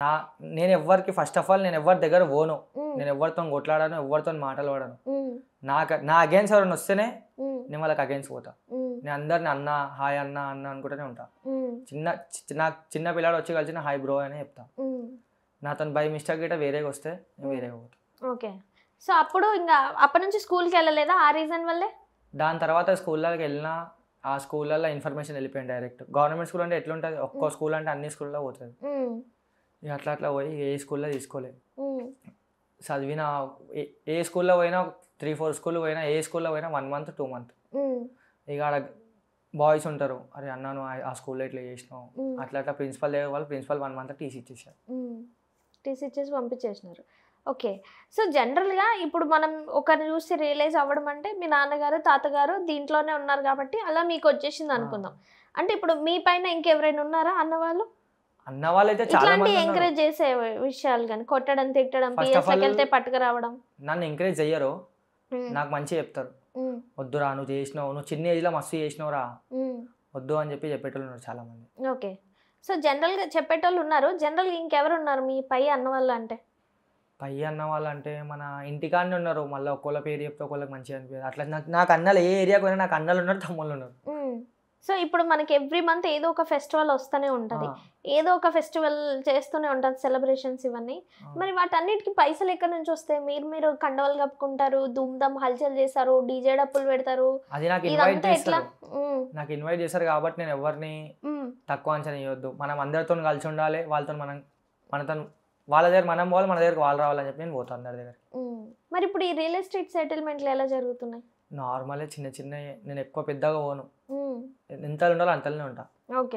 నా నేను ఎవ్వరికి ఫస్ట్ ఆఫ్ ఆల్ నేను ఎవ్వరి దగ్గర పోను. హ్మ్. నేను ఎవరితోని కొట్లాడను, ఎవరితోని మాటలు పడను. హ్మ్. నా అగైన్స్ ఎవరైనా వస్తేనే హ్మ్. నేను వాళ్ళకి అగైన్స్ పోతా. హ్మ్. నేను అందరిని అన్న, హాయ్ అన్న, అన్న అనుకుంటూనే ఉంటా. హ్మ్. నాకు చిన్న పిల్లాడు వచ్చి కలిసిన హాయ్ బ్రో అనే చెప్తా. హ్మ్. నాతోని బై మిస్టేక్ గిట్ట వేరేగా వస్తే నేను వేరేగా పోతా. ఓకే. సో, అప్పుడు ఇంగా అప్పటి నుంచి స్కూల్‌కెళ్ళలేదా ఆ రీజన్ వల్లే? దాని తర్వాత స్కూల్‌లకి వెళ్ళినా ఆ స్కూళ్ళల్లో ఇన్ఫర్మేషన్ వెళ్ళిపోయింది డైరెక్ట్. గవర్నమెంట్ స్కూల్ అంటే ఎట్లుంటది? ఒక్కో స్కూల్ అంటే అన్ని స్కూల్‌లో పోతది. హ్మ్. ఇక అట్లా పోయి ఏ స్కూల్‌లో తీసుకోలేదు. హ్మ్. చదివిన ఏ ఏ స్కూల్‌లో పోయినా 3, 4 స్కూల్‌కి పోయినా, ఏ స్కూల్‌లో పోయినా 1 మంత్, 2 మంత్. హ్మ్. ఇక ఆడ బాయ్స్ ఉంటారు. "అరే అన్న నువ్వు ఆ స్కూల్‌లో ఇట్లా చేసినావు." హ్మ్. అట్లా ప్రిన్సిపల్ దగ్గర వాళ్ళు ప్రిన్సిపల్ 1 మంత్ టీసీ ఇచ్చేసారు. హ్మ్. టీసీ ఇచ్చేసి పంపించేసినారు. ఓకే. సో, జనరల్‌గా ఇప్పుడు మనం ఒకరిని చూసి రియలైజ్ అవ్వడం అంటే మీ నాన్నగారు, తాతగారు దీంట్లోనే ఉన్నారు కాబట్టి అలా మీకొచ్చేసింది ఆ! అనుకుందాం. అంటే ఇప్పుడు మీ పైన ఇంకెవరైనా ఉన్నారా అన్నవాళ్ళు? అన్న వాళ్ళైతే చాలా ఇట్లాంటి మంది ఉన్నారు. ఎంకరేజ్ చేసే విషయాలు గాని కొట్టడం, తిట్టడం, ఫస్ట్ ఆఫ్ ఆల్ పీఎస్‌లకెళ్తే పట్టుకురావడం. నన్ను ఎంకరేజ్ చెయ్యరు. హ్మ్. నాకు మంచిగా చెప్తారు. హ్మ్. "వద్దురా నువ్వు చేసినావు. నువ్వు చిన్న ఏజ్‌లో మస్తు చేసినావురా. హ్మ్. వద్దు" అని చెప్పేటోళ్ళు ఉన్నారు చాలామంది. ఓకే. సో, జనరల్‌గా చెప్పేటోళ్ళున్నారు. జనరల్‌గా ఇంకెవరున్నారు మీ పై అన్నవాళ్ళు అంటే? పై అన్న వాళ్ళంటే మన ఇంటికాడనే ఉన్నారు. మళ్ళీ ఒక్కోళ్ళ పేరు చెప్తే ఒక్కోళ్ళకి మంచిగా అనిపియదు. అట్లా నాకు అన్నలు ఏ ఏరియాకి పోయినా నాకు అన్నలున్నారు, తమ్ముళ్ళున్నారు. హ్మ్. సో, ఇప్పుడు మనకి ఎవ్రీ మంత్ ఏదో ఒక ఫెస్టివల్ ఒస్తనే ఆ! ఉంటది. ఏదో ఒక ఫెస్టివల్ చేస్తూనే ఉంటారు సెలబ్రేషన్స్ ఇవన్నీ. అవును. మరి వాటన్నిటికి పైసలెక్కడి నుంచొస్తాయి? మీరు కండవాలు కప్పుకుంటారు, ధూమ్ ధామ్ హల్చల్ చేస్తారు, డీజే డప్పులు పెడతారు. అది నాకు ఇన్వైట్ ఇదంతా ఎట్లా? చేస్తారు. హ్మ్. నాకు ఇన్వైట్ చేస్తారు కాబట్టి నేను ఎవరిని హ్మ్. తక్కువ అంచనా ఎయొద్దు. మనం అందరితోని కలిసి ఉండాలి. వాళ్ళతోని మనతోని వాళ్ళ దగ్గర మనం పోవాలి. మన దగ్గరికి వాళ్ళు రావాలని చెప్పి నేను పోతా అందరి దగ్గరికి. హ్మ్. మరిప్పుడు ఈ రియల్ ఎస్టేట్ సెటిల్‌మెంట్‌లు ఎలా జరుగుతున్నాయి? నార్మలే చిన్న చిన్నయి. నేను ఎక్కువ పెద్దగా పోను. హ్మ్. ఎంతలో ఉండాలో అంతలోనే ఉంటా. ఓకే.